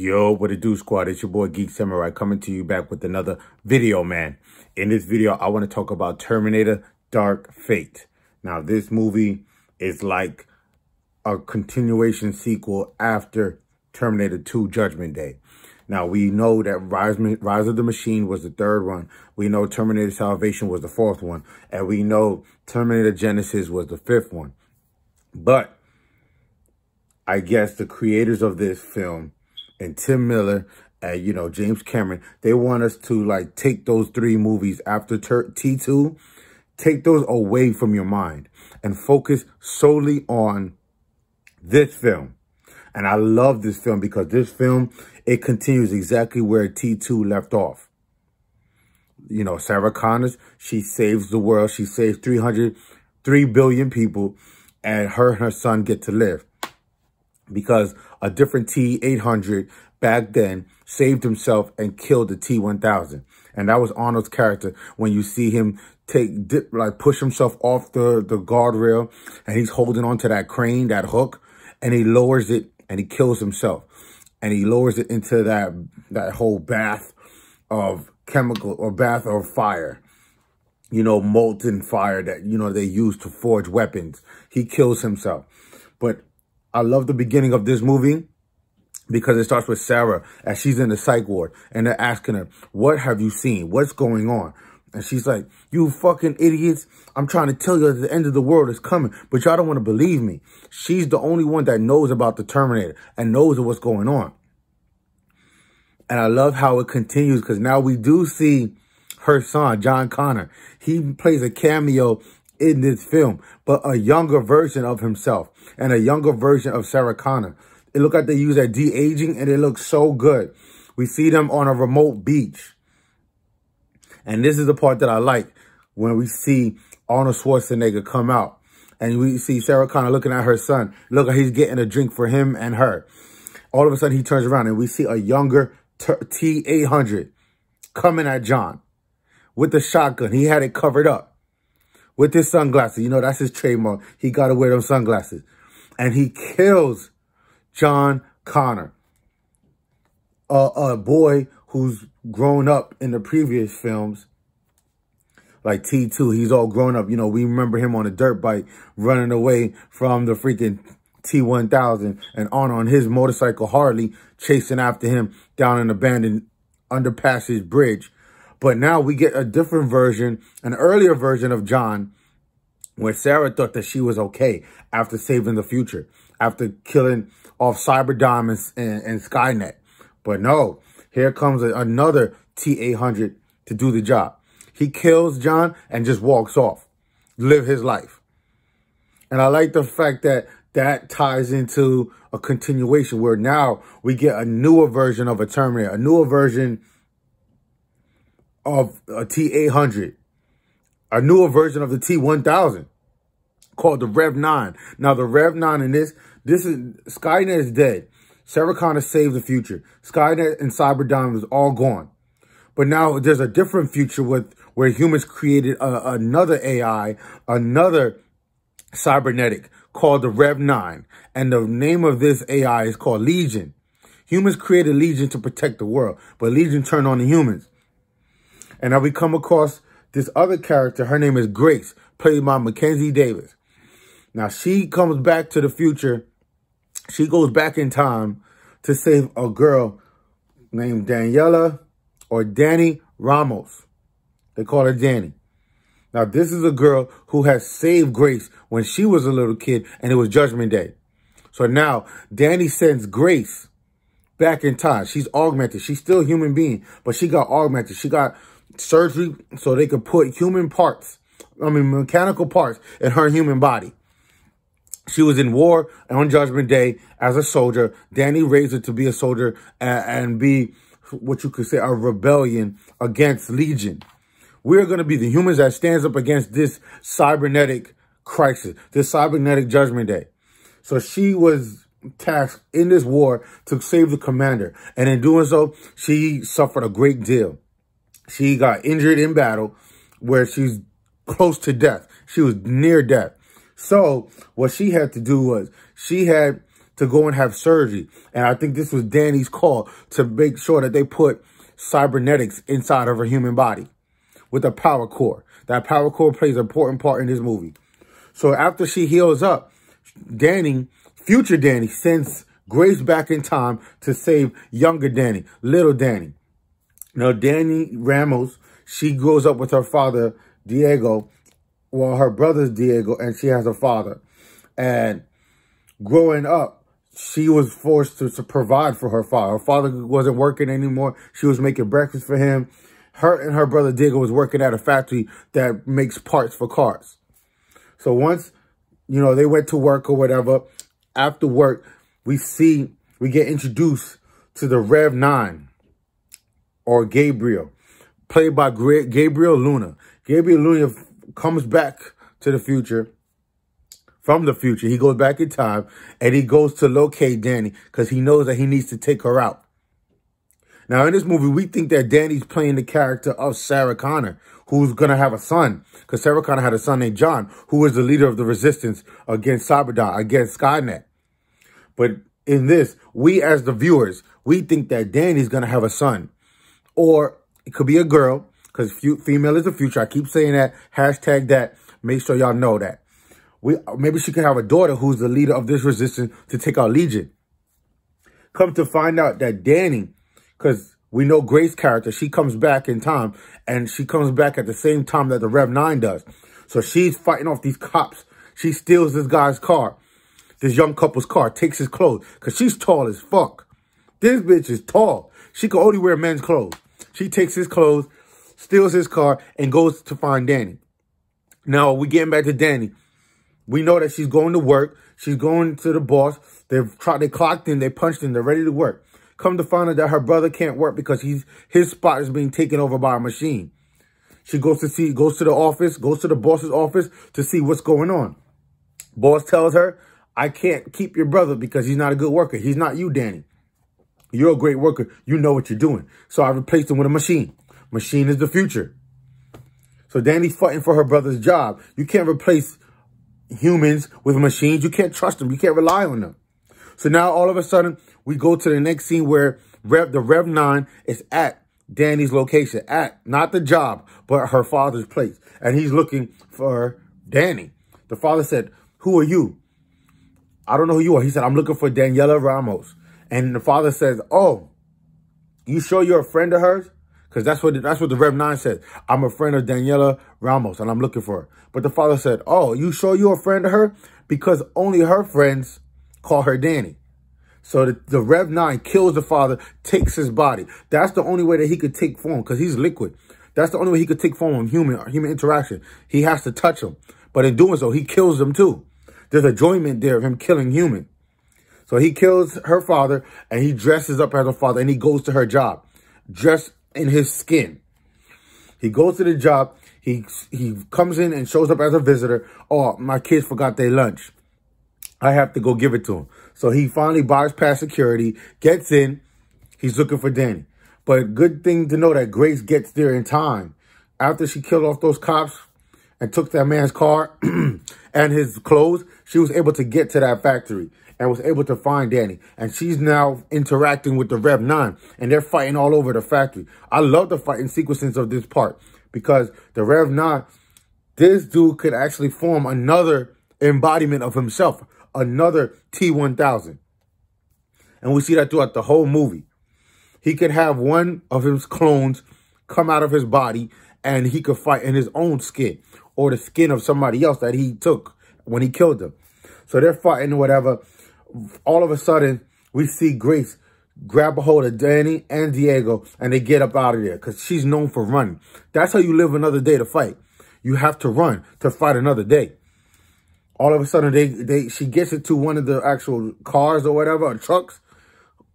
Yo, what it do, squad? It's your boy Geek Samurai coming to you back with another video, man. In this video, I want to talk about Terminator Dark Fate. Now, this movie is like a continuation sequel after Terminator 2 Judgment Day. Now, we know that Rise of the Machine was the third one. We know Terminator Salvation was the fourth one. And we know Terminator Genesis was the fifth one. But I guess the creators of this film and Tim Miller and, James Cameron, they want us to, like, take those three movies after T2, take those away from your mind and focus solely on this film. And I love this film because this film, it continues exactly where T2 left off. Sarah Connor, she saves the world. She saves 3 billion people, and her son get to live. Because a different T-800 back then saved himself and killed the T-1000. And that was Arnold's character when you see him push himself off the guardrail, and he's holding onto that crane, that hook, and he lowers it and he kills himself. And he lowers it into that whole bath of chemical or bath of fire. Molten fire that, they use to forge weapons. He kills himself. But I love the beginning of this movie because it starts with Sarah as she's in the psych ward and they're asking her, what have you seen? What's going on? And she's like, you fucking idiots. I'm trying to tell you that the end of the world is coming, but y'all don't want to believe me. She's the only one that knows about the Terminator and knows what's going on. And I love how it continues because now we do see her son, John Connor. He plays a cameo in this film, but a younger version of himself and a younger version of Sarah Connor. It looked like they use that de-aging and it looks so good. We see them on a remote beach. And this is the part that I like when we see Arnold Schwarzenegger come out and we see Sarah Connor looking at her son. Look, he's getting a drink for him and her. All of a sudden he turns around and we see a younger T-800 coming at John with the shotgun. He had it covered up. With his sunglasses, that's his trademark. He got to wear them sunglasses. And he kills John Connor, a boy who's grown up in the previous films, like T2. He's all grown up. We remember him on a dirt bike running away from the freaking T-1000 and on his motorcycle Harley chasing after him down an abandoned underpassage bridge. But now we get a different version, an earlier version of John, where Sarah thought that she was okay after saving the future, after killing off Cyberdyne and Skynet. But no, here comes another T-800 to do the job. He kills John and just walks off, live his life. And I like the fact that that ties into a continuation where now we get a newer version of a Terminator, a newer version of a T-800, a newer version of the T-1000 called the Rev 9. Now, the Rev 9 in this is, Skynet is dead. Sarah Connor saved the future. Skynet and Cyberdyne was all gone. But now there's a different future where humans created another AI, another cybernetic called the Rev 9. And the name of this AI is called Legion. Humans created Legion to protect the world, but Legion turned on the humans. And now we come across this other character. Her name is Grace, played by Mackenzie Davis. Now, she comes back to the future. She goes back in time to save a girl named Daniela or Danny Ramos. They call her Danny. Now, this is a girl who has saved Grace when she was a little kid and it was Judgment Day. So now Danny sends Grace back in time. She's augmented. She's still a human being, but she got augmented. She got surgery so they could put mechanical parts in her human body. She was in war on Judgment Day as a soldier. Danny raised her to be a soldier and be what you could say a rebellion against Legion. We're going to be the humans that stands up against this cybernetic crisis, this cybernetic Judgment Day. So she was tasked in this war to save the commander. And in doing so, she suffered a great deal. She got injured in battle where she's close to death. She was near death. So what she had to do was she had to go and have surgery. And I think this was Danny's call to make sure that they put cybernetics inside of her human body with a power core. That power core plays an important part in this movie. So after she heals up, Danny, future Danny, sends Grace back in time to save younger Danny, little Danny. Now, Danny Ramos, she grows up with her father, Diego, well, her brother's Diego, and she has a father. And growing up, she was forced to provide for her father. Her father wasn't working anymore. She was making breakfast for him. Her and her brother Diego was working at a factory that makes parts for cars. So once, you know, they went to work or whatever, after work, we get introduced to the Rev 9, or Gabriel, played by Gabriel Luna. Gabriel Luna comes back to the future. From the future, he goes back in time and he goes to locate Danny because he knows that he needs to take her out. Now, in this movie, we think that Danny's playing the character of Sarah Connor, who's going to have a son, because Sarah Connor had a son named John, who was the leader of the resistance against Cyberdyne, against Skynet. But in this, we as the viewers, we think that Danny's going to have a son. Or it could be a girl, because female is the future. I keep saying that. Hashtag that. Make sure y'all know that. Maybe she could have a daughter who's the leader of this resistance to take out Legion. Come to find out that Danny, because we know Grace's character, she comes back in time, and she comes back at the same time that the Rev 9 does. So she's fighting off these cops. She steals this guy's car, this young couple's car, takes his clothes, because she's tall as fuck. This bitch is tall. She can only wear men's clothes. She takes his clothes, steals his car, and goes to find Danny. Now, we getting back to Danny. We know that she's going to work. She's going to the boss. They clocked in. They punched in. They're ready to work. Come to find out that her brother can't work because his spot is being taken over by a machine. She goes to the office, goes to the boss's office to see what's going on. Boss tells her, I can't keep your brother because he's not a good worker. He's not you, Danny. You're a great worker. You know what you're doing. So I replaced him with a machine. Machine is the future. So Danny's fighting for her brother's job. You can't replace humans with machines. You can't trust them. You can't rely on them. So now all of a sudden we go to the next scene where the Rev 9 is at Danny's location, at not the job, but her father's place. And he's looking for Danny. The father said, who are you? I don't know who you are. He said, I'm looking for Daniela Ramos. And the father says, oh, you sure you're a friend of hers? Because that's what the Rev 9 said. I'm a friend of Daniela Ramos, and I'm looking for her. But the father said, oh, you sure you're a friend of her? Because only her friends call her Danny. So the Rev 9 kills the father, takes his body. That's the only way that he could take form, because he's liquid. That's the only way he could take form on human interaction. He has to touch him. But in doing so, he kills them too. There's enjoyment there of him killing human. So he kills her father, and he dresses up as a father, and he goes to her job, dressed in his skin. He goes to the job. He comes in and shows up as a visitor. Oh, my kids forgot their lunch. I have to go give it to him. So he finally bypasses security, gets in. He's looking for Danny. But good thing to know that Grace gets there in time. After she killed off those cops and took that man's car and his clothes, she was able to get to that factory and was able to find Danny. And she's now interacting with the Rev 9, and they're fighting all over the factory. I love the fighting sequences of this part because the Rev 9, this dude could actually form another embodiment of himself, another T-1000. And we see that throughout the whole movie. He could have one of his clones come out of his body, and he could fight in his own skin or the skin of somebody else that he took when he killed them. So they're fighting or whatever. All of a sudden, we see Grace grab a hold of Danny and Diego, and they get up out of there because she's known for running. That's how you live another day to fight. You have to run to fight another day. All of a sudden, she gets into one of the actual cars or whatever, or trucks,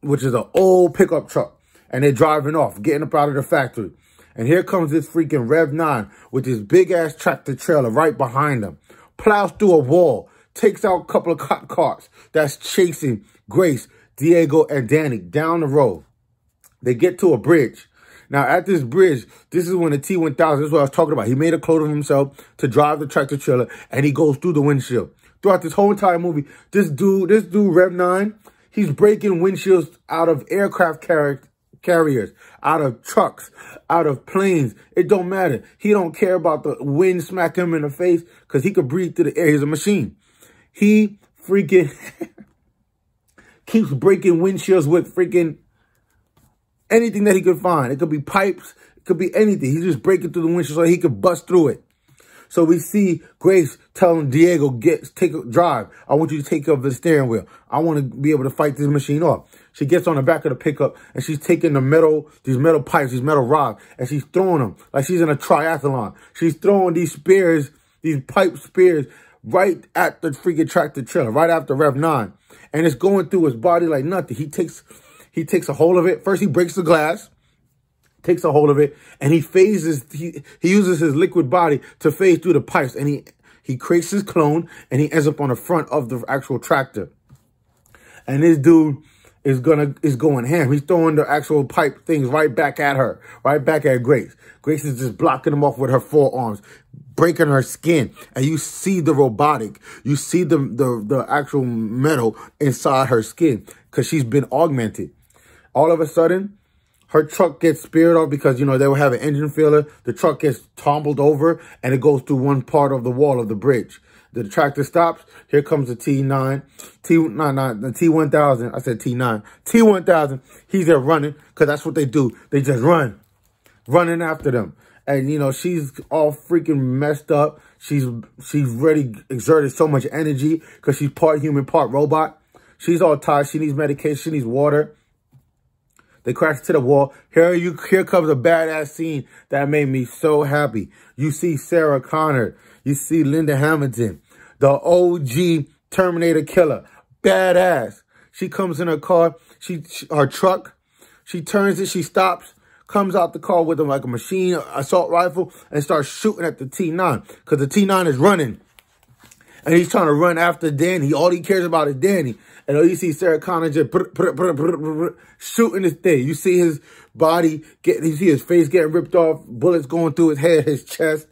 which is an old pickup truck, and they're driving off, getting up out of the factory. And here comes this freaking Rev 9 with this big-ass tractor trailer right behind them, plows through a wall, takes out a couple of cop cars that's chasing Grace, Diego, and Danny down the road. They get to a bridge. Now, at this bridge, this is when the T-1000, this is what I was talking about. He made a clone of himself to drive the tractor trailer, and he goes through the windshield throughout this whole entire movie. This dude, Rev 9, he's breaking windshields out of aircraft carriers, out of trucks, out of planes. It don't matter. He don't care about the wind smacking him in the face because he could breathe through the air. He's a machine. He freaking keeps breaking windshields with freaking anything that he could find. It could be pipes. It could be anything. He's just breaking through the windshield so he could bust through it. So we see Grace telling Diego, drive. I want you to take over the steering wheel. I want to be able to fight this machine off. She gets on the back of the pickup and she's taking these metal pipes, these metal rods, and she's throwing them like she's in a triathlon. She's throwing these spears, these pipe spears, right at the freaking tractor trailer, right after Rev 9. And it's going through his body like nothing. He takes a hold of it. First, he breaks the glass, takes a hold of it, and he uses his liquid body to phase through the pipes, and he creates his clone, and he ends up on the front of the actual tractor. And this dude is going ham. He's throwing the actual pipe things right back at her, right back at Grace. Grace is just blocking him off with her forearms, breaking her skin. And you see the robotic. You see the actual metal inside her skin because she's been augmented. All of a sudden, her truck gets speared off because, you know, they will have an engine failure. The truck gets tumbled over and it goes through one part of the wall of the bridge. The tractor stops. Here comes the T9. The T1000. I said T9. T1000. He's there running because that's what they do. They just running after them. And, you know, she's all freaking messed up. She's already exerted so much energy because she's part human, part robot. She's all tired. She needs medication. She needs water. They crash to the wall. Here comes a badass scene that made me so happy. You see Sarah Connor. You see Linda Hamilton, the OG Terminator killer. Badass. She comes in her car. Her truck. She turns it. She stops. Comes out the car with like a machine assault rifle and starts shooting at the T9 because the T9 is running. And he's trying to run after Danny. All he cares about is Danny. And you see Sarah Connor just shooting this thing. You see his body, you see his face getting ripped off, bullets going through his head, his chest,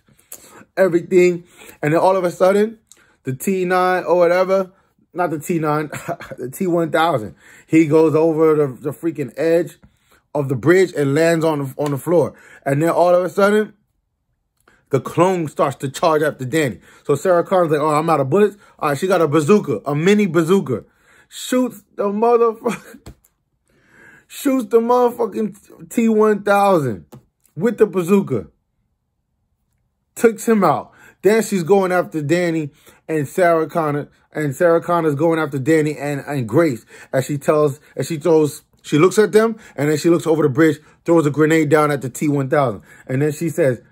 everything. And then all of a sudden, the T9 or whatever, not the T9, the T1000, he goes over the freaking edge of the bridge and lands on the floor. And then all of a sudden, the clone starts to charge after Danny. So Sarah Connor's like, oh, I'm out of bullets. All right, she got a bazooka, a mini bazooka. Shoots the motherfucking T1000 with the bazooka. Takes him out. Then she's going after Danny and Sarah Connor. And Sarah Connor's going after Danny and Grace. She looks at them and then she looks over the bridge, throws a grenade down at the T1000. And then she says,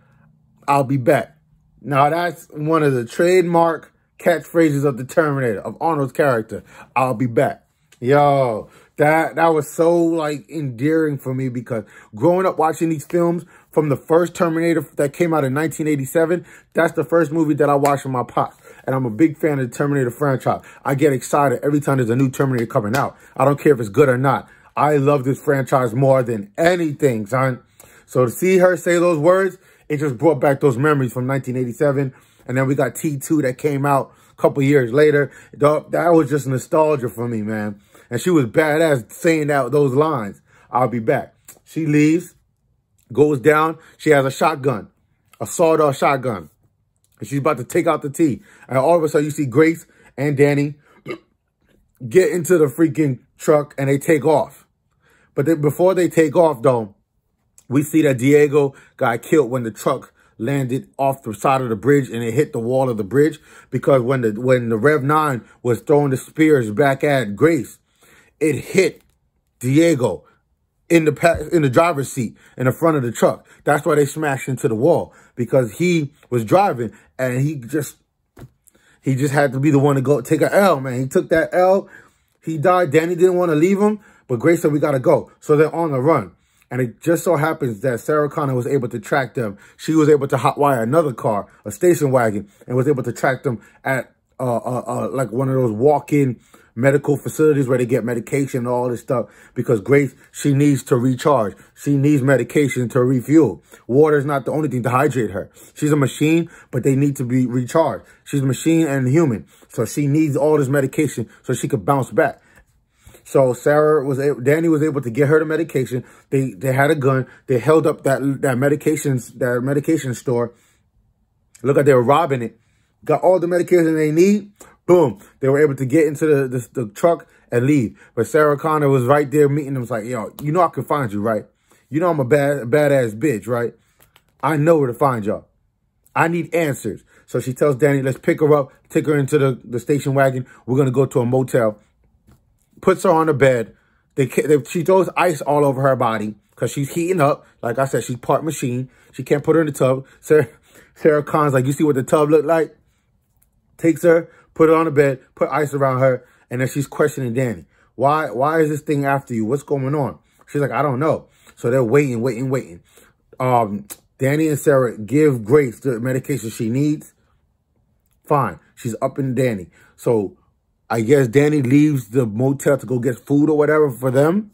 I'll be back. Now that's one of the trademark catchphrases of the Terminator, of Arnold's character. I'll be back. Yo, that was so like endearing for me because growing up watching these films from the first Terminator that came out in 1987, that's the first movie that I watched with my pops. And I'm a big fan of the Terminator franchise. I get excited every time there's a new Terminator coming out. I don't care if it's good or not. I love this franchise more than anything, son. So to see her say those words, it just brought back those memories from 1987. And then we got T2 that came out a couple years later. That was just nostalgia for me, man. And she was badass saying those lines. I'll be back. She leaves, goes down. She has a shotgun, a sawed-off shotgun. And she's about to take out the T. And all of a sudden, you see Grace and Danny get into the freaking truck and they take off. But before they take off, though, we see that Diego got killed when the truck landed off the side of the bridge and it hit the wall of the bridge because when the Rev 9 was throwing the spears back at Grace, it hit Diego in the driver's seat in the front of the truck. That's why they smashed into the wall because he was driving and he just had to be the one to go take an L, man. He took that L. He died. Danny didn't want to leave him, but Grace said, we got to go. So they're on the run. And it just so happens that Sarah Connor was able to track them. She was able to hotwire another car, a station wagon, and was able to track them at like one of those walk-in medical facilities where they get medication and all this stuff, because Grace, she needs to recharge. She needs medication to refuel. Water is not the only thing to hydrate her. She's a machine, but they need to be recharged. She's a machine and human, so she needs all this medication so she could bounce back. So Danny was able to get her the medication. They had a gun. They held up that medication store. Look like they were robbing it. Got all the medication they need. Boom. They were able to get into the truck and leave. But Sarah Connor was right there meeting them. Was like, yo, you know I can find you, right? You know I'm a badass bitch, right? I know where to find y'all. I need answers. So she tells Danny, let's pick her up, take her into the station wagon. We're going to go to a motel. Puts her on the bed. She throws ice all over her body because she's heating up. Like I said, she's part machine. She can't put her in the tub. Sarah Connor's like, you see what the tub looked like? Takes her, put her on the bed, put ice around her, and then she's questioning Danny. Why is this thing after you? What's going on? She's like, I don't know. So they're waiting. Danny and Sarah give Grace the medication she needs. Fine. She's up in Danny. So I guess Danny leaves the motel to go get food or whatever for them.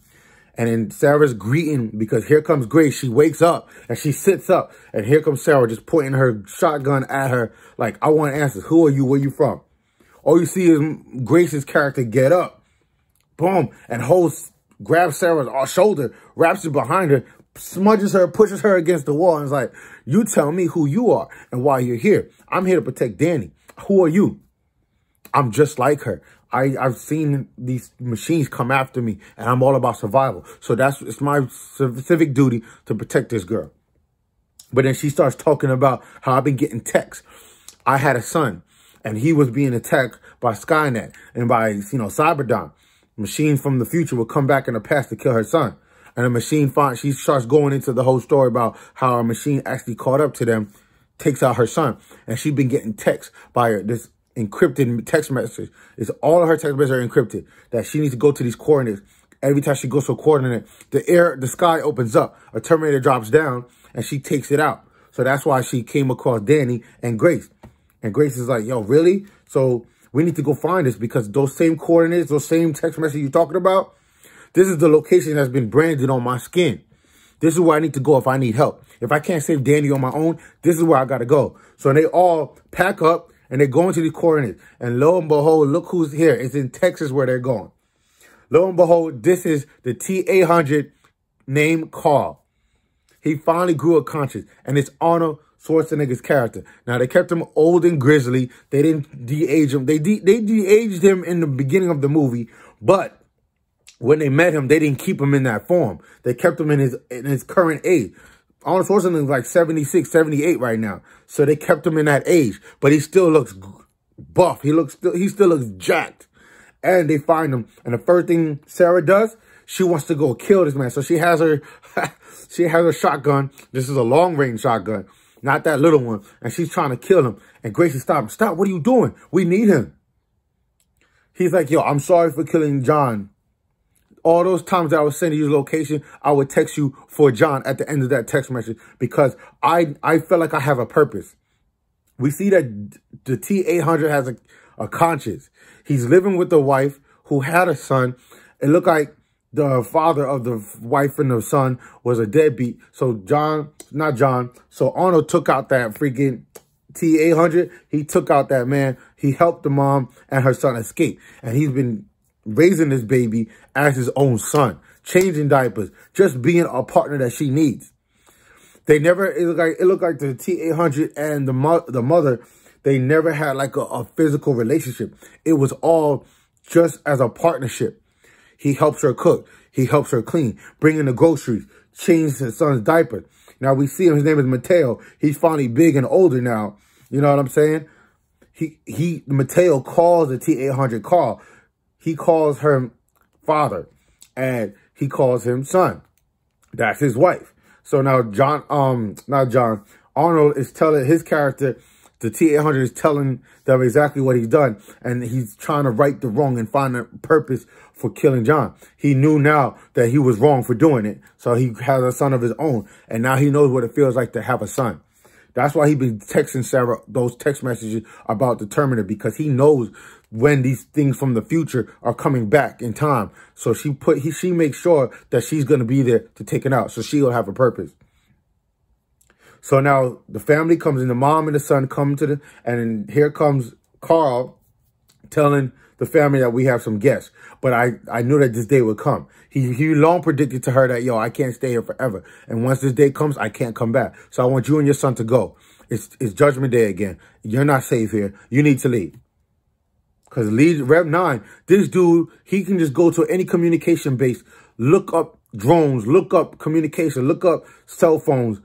And then Sarah's greeting, because here comes Grace. She wakes up and she sits up. And here comes Sarah just pointing her shotgun at her. Like, I want answers. Who are you? Where you from? All you see is Grace's character get up. Boom. And grabs Sarah's shoulder, wraps it behind her, smudges her, pushes her against the wall. And is like, you tell me who you are and why you're here. I'm here to protect Danny. Who are you? I'm just like her. I've seen these machines come after me, and I'm all about survival. So it's my civic duty to protect this girl. But then she starts talking about how I've been getting texts. I had a son, and he was being attacked by Skynet and by, Cyberdyne. Machines from the future will come back in the past to kill her son. And the machine she starts going into the whole story about how a machine actually caught up to them, takes out her son. And she's been getting texts by this encrypted text message. All of her text messages are encrypted, that she needs to go to these coordinates. Every time she goes to a coordinate, the sky opens up, a Terminator drops down, and she takes it out. So that's why she came across Danny and Grace. And Grace is like, yo, really? So we need to go find this, because those same coordinates, those same text messages you're talking about, this is the location that's been branded on my skin. This is where I need to go if I need help. If I can't save Danny on my own, this is where I got to go. So they all pack up, and they go into these coordinates. And lo and behold, look who's here. It's in Texas where they're going. Lo and behold, this is the T-800 named Carl. He finally grew a conscience. And it's Arnold Schwarzenegger's character. Now, they kept him old and grizzly. They didn't de-age him. They de-aged him in the beginning of the movie. But when they met him, they didn't keep him in that form. They kept him in his current age. Arnold Schwarzenegger is like 76, 78 right now. So they kept him in that age. But he still looks buff. He still looks jacked. And they find him. And the first thing Sarah does, she wants to go kill this man. So she has her shotgun. This is a long-range shotgun, not that little one. And she's trying to kill him. And Gracie stops him. Stop, what are you doing? We need him. He's like, yo, I'm sorry for killing John. All those times that I was sending you his location, I would text you for John at the end of that text message, because I felt like I have a purpose. We see that the T-800 has a conscience. He's living with the wife who had a son. It looked like the father of the wife and the son was a deadbeat. So so Arnold took out that freaking T-800. He took out that man. He helped the mom and her son escape. And he's been raising this baby as his own son, changing diapers, just being a partner that she needs. It looked like the T-800 and the mother, they never had like a physical relationship. It was all just as a partnership. He helps her cook. He helps her clean, bring in the groceries, change his son's diaper. Now we see him, his name is Mateo. He's finally big and older now. You know what I'm saying? Mateo calls the T-800 Carl. He calls her father, and he calls him son. That's his wife. So now Arnold is telling his character, the T-800 is telling them exactly what he's done. And he's trying to right the wrong and find a purpose for killing John. He knew now that he was wrong for doing it. So he has a son of his own. And now he knows what it feels like to have a son. That's why he been texting Sarah those text messages about the Terminator, because he knows when these things from the future are coming back in time. So she makes sure that she's going to be there to take it out. So she'll have a purpose. So now the family comes in, the mom and the son come to and then here comes Carl telling the family that we have some guests. But I knew that this day would come. He long predicted to her that, yo, I can't stay here forever. And once this day comes, I can't come back. So I want you and your son to go. It's Judgment Day again. You're not safe here. You need to leave. Because Rev 9, this dude, he can just go to any communication base, look up drones, look up communication, look up cell phones,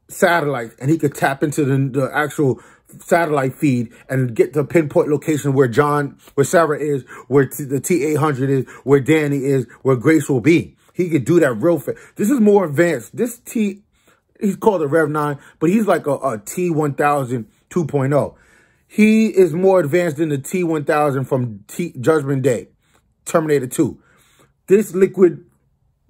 satellites, and he could tap into the actual satellite feed and get the pinpoint location where Sarah is, where the T-800 is, where Danny is, where Grace will be. He could do that real fast. This is more advanced. He's called a Rev 9, but he's like a T-1000 2.0. He is more advanced than the T-1000 from Judgment Day, Terminator 2. This liquid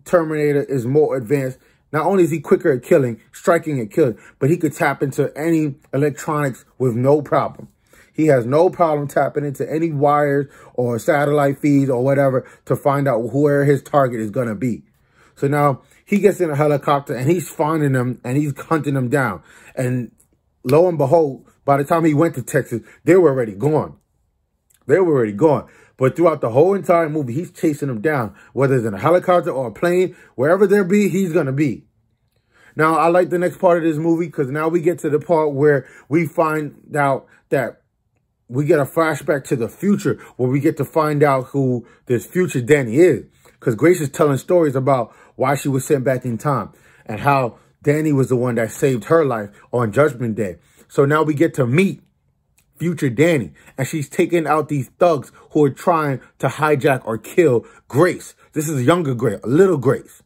Terminator is more advanced. Not only is he quicker at killing, striking and killing, but he could tap into any electronics with no problem. He has no problem tapping into any wires or satellite feeds or whatever to find out where his target is going to be. So now he gets in a helicopter and he's finding them and he's hunting them down. And lo and behold, by the time he went to Texas, they were already gone. They were already gone. But throughout the whole entire movie, he's chasing them down. Whether it's in a helicopter or a plane, wherever there be, he's going to be. Now, I like the next part of this movie because now we get to the part where we find out that we get a flashback to the future where we get to find out who this future Danny is. Because Grace is telling stories about why she was sent back in time and how Danny was the one that saved her life on Judgment Day. So now we get to meet future Danny, and she's taking out these thugs who are trying to hijack or kill Grace. This is a younger Grace, a little Grace.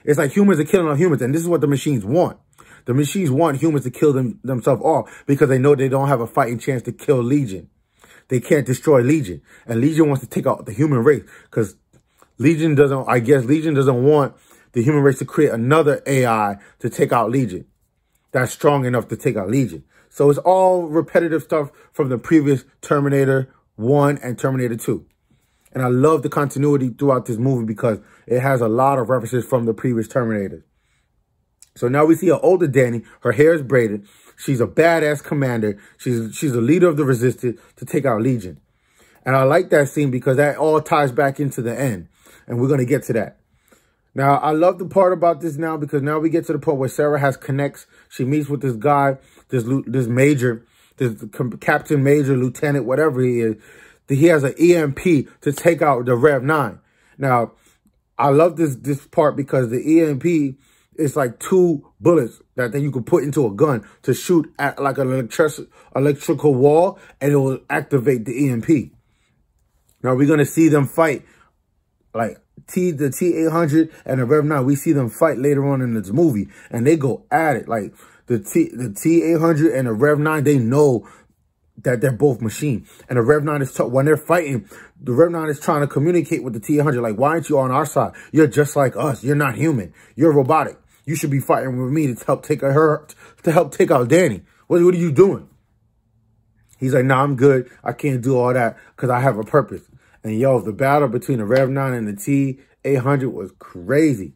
It's like humans are killing on humans, and this is what the machines want. The machines want humans to kill themselves off because they know they don't have a fighting chance to kill Legion. They can't destroy Legion, and Legion wants to take out the human race because Legion doesn't want the human race to create another AI to take out Legion that's strong enough to take out Legion. So it's all repetitive stuff from the previous Terminator 1 and Terminator 2. And I love the continuity throughout this movie because it has a lot of references from the previous Terminators. So now we see an older Danny. Her hair is braided. She's a badass commander. She's a leader of the Resistance to take out Legion. And I like that scene because that all ties back into the end. And we're going to get to that. Now, I love the part about this now because now we get to the part where Sarah has connects. She meets with this guy, this major, this captain, major, lieutenant, whatever he is. He has an EMP to take out the Rev 9. Now, I love this part because the EMP is like 2 bullets that you can put into a gun to shoot at like an electrical wall, and it will activate the EMP. Now, we're going to see them fight like the T-800 and the Rev 9. We see them fight later on in this movie, and they go at it. Like the T-800 and the Rev 9, they know that they're both machine. And the Rev 9 is, when they're fighting, the Rev 9 is trying to communicate with the T-800. Like, why aren't you on our side? You're just like us. You're not human. You're robotic. You should be fighting with me to help take out Danny. What are you doing? He's like, nah, I'm good. I can't do all that because I have a purpose. And yo, the battle between the Rev 9 and the T-800 was crazy.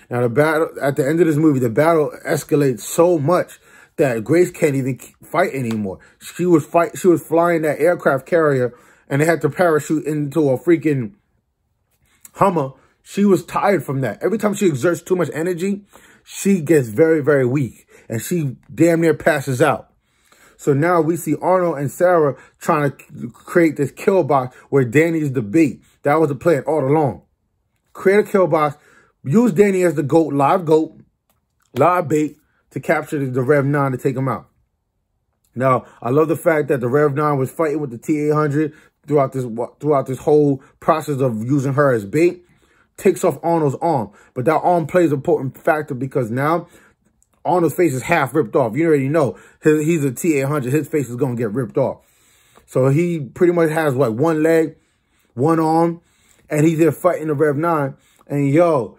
Now, the battle, at the end of this movie, the battle escalates so much that Grace can't even fight anymore. She was flying that aircraft carrier, and they had to parachute into a freaking Hummer. She was tired from that. Every time she exerts too much energy, she gets very, very weak, and she damn near passes out. So now we see Arnold and Sarah trying to create this kill box where Danny's the bait. That was the plan all along. Create a kill box, use Danny as the live bait to capture the Rev 9 to take him out. Now, I love the fact that the Rev 9 was fighting with the T-800 throughout this whole process of using her as bait. Takes off Arnold's arm, but that arm plays an important factor because now Arnold's face is half ripped off. You already know he's a T-800. His face is going to get ripped off. So he pretty much has, like, 1 leg, 1 arm, and he's there fighting the Rev 9. And, yo,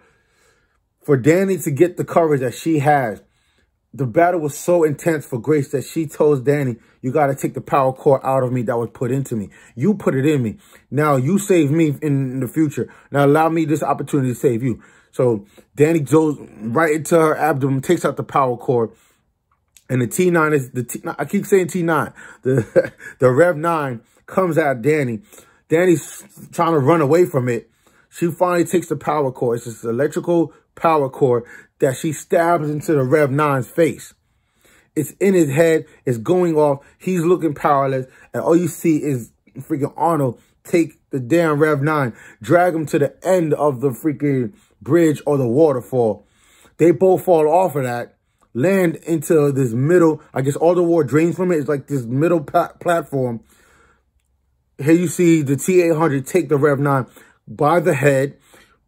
for Danny to get the courage that she has, the battle was so intense for Grace that she tells Danny, you got to take the power core out of me that was put into me. You put it in me. Now you save me in the future. Now allow me this opportunity to save you. So Danny goes right into her abdomen, takes out the power core. And the T9 is I keep saying T9. The Rev 9 comes at Danny. Danny's trying to run away from it. She finally takes the power core. It's this electrical power core that she stabs into the Rev 9's face. It's in his head. It's going off. He's looking powerless. And all you see is freaking Arnold take the damn Rev 9, drag him to the end of the freaking bridge or the waterfall. They both fall off of that, land into this middle. I guess all the water drains from it. It's like this middle platform. Here you see the T-800 take the Rev 9 by the head,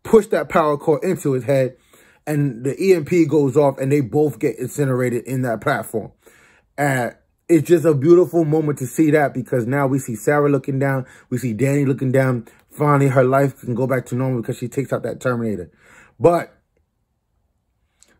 push that power core into his head, and the EMP goes off, and they both get incinerated in that platform. And it's just a beautiful moment to see that, because now we see Sarah looking down. We see Danny looking down. Finally, her life can go back to normal because she takes out that Terminator. But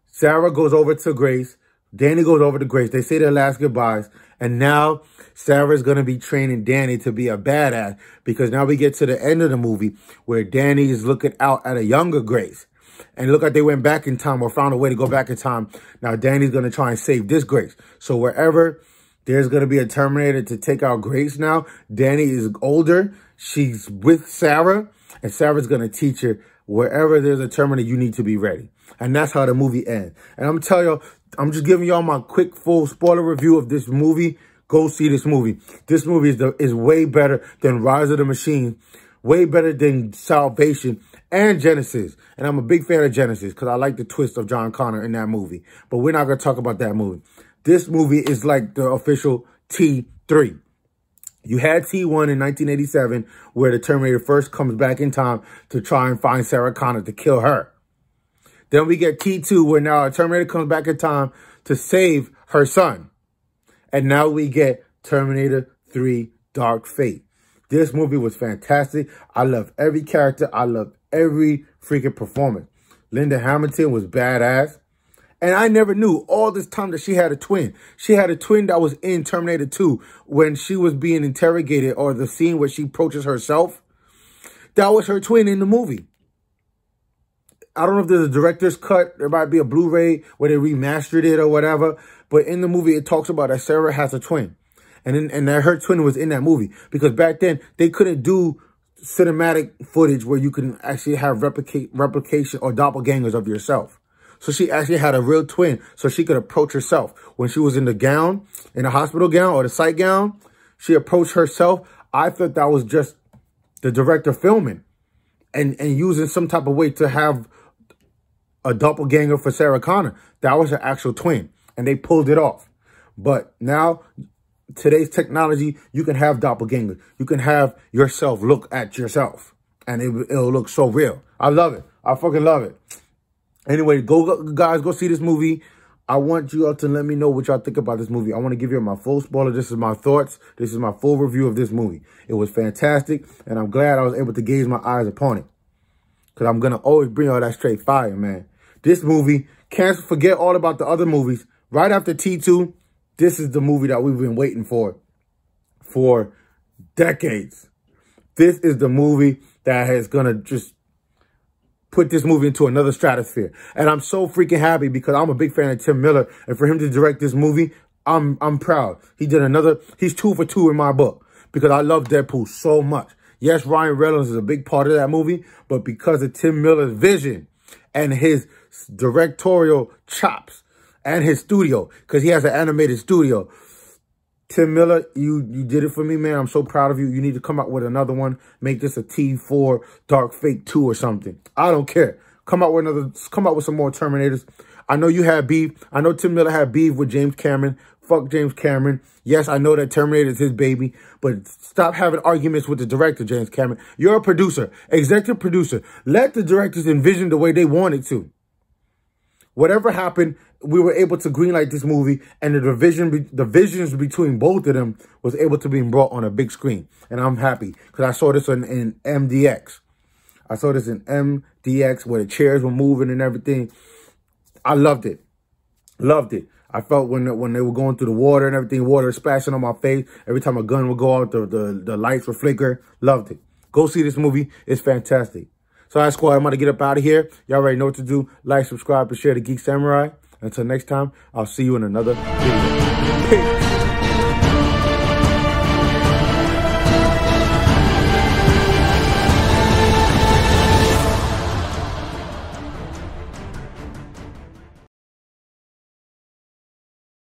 Sarah goes over to Grace. Danny goes over to Grace. They say their last goodbyes. And now Sarah's going to be training Danny to be a badass, because now we get to the end of the movie where Danny is looking out at a younger Grace. And look like they went back in time or found a way to go back in time. Now Danny's going to try and save this Grace. So wherever there's going to be a Terminator to take out Grace now, Danny is older. She's with Sarah, and Sarah's going to teach her, wherever there's a Terminator, you need to be ready. And that's how the movie ends. And I'm telling y'all, I'm just giving y'all my quick, full spoiler review of this movie. Go see this movie. This movie is way better than Rise of the Machine, way better than Salvation and Genesis. And I'm a big fan of Genesis because I like the twist of John Connor in that movie. But we're not going to talk about that movie. This movie is like the official T3. You had T1 in 1987, where the Terminator first comes back in time to try and find Sarah Connor to kill her. Then we get T2, where now a Terminator comes back in time to save her son. And now we get Terminator 3 Dark Fate. This movie was fantastic. I love every character. I love every freaking performance. Linda Hamilton was badass. And I never knew all this time that she had a twin. She had a twin that was in Terminator 2 when she was being interrogated, or the scene where she approaches herself. That was her twin in the movie. I don't know if there's a director's cut. There might be a Blu-ray where they remastered it or whatever. But in the movie, it talks about that Sarah has a twin. And that her twin was in that movie. Because back then, they couldn't do cinematic footage where you can actually have replication or doppelgangers of yourself. So she actually had a real twin, so she could approach herself. When she was in the gown, in the hospital gown or the psych gown, she approached herself. I thought that was just the director filming and using some type of way to have a doppelganger for Sarah Connor. That was her actual twin, and they pulled it off. But now, today's technology, you can have doppelgangers. You can have yourself look at yourself, and it'll look so real. I love it. I fucking love it. Anyway, guys, go see this movie. I want you all to let me know what y'all think about this movie. I want to give you my full spoiler. This is my thoughts. This is my full review of this movie. It was fantastic, and I'm glad I was able to gaze my eyes upon it, because I'm going to always bring all that straight fire, man. This movie, can't forget all about the other movies. Right after T2, this is the movie that we've been waiting for decades. This is the movie that is going to just put this movie into another stratosphere. And I'm so freaking happy, because I'm a big fan of Tim Miller. And for him to direct this movie, I'm proud. He's 2 for 2 in my book, because I love Deadpool so much. Yes, Ryan Reynolds is a big part of that movie, but because of Tim Miller's vision and his directorial chops and his studio, because he has an animated studio. Tim Miller, you did it for me, man. I'm so proud of you. You need to come out with another one. Make this a T4 Dark Fate 2 or something. I don't care. Come out with some more Terminators. I know you had beef. I know Tim Miller had beef with James Cameron. Fuck James Cameron. Yes, I know that Terminator is his baby, but stop having arguments with the director, James Cameron. You're a producer, executive producer. Let the directors envision the way they wanted to. Whatever happened, we were able to greenlight this movie, and the visions between both of them was able to be brought on a big screen. And I'm happy, because I saw this in MDX. I saw this in MDX where the chairs were moving and everything. I loved it. Loved it. I felt when they were going through the water and everything, water splashing on my face. Every time a gun would go out, the lights would flicker. Loved it. Go see this movie. It's fantastic. So, all right, squad, I'm going to get up out of here. Y'all already know what to do. Like, subscribe, and share the Geek Samurai. Until next time, I'll see you in another video. Peace.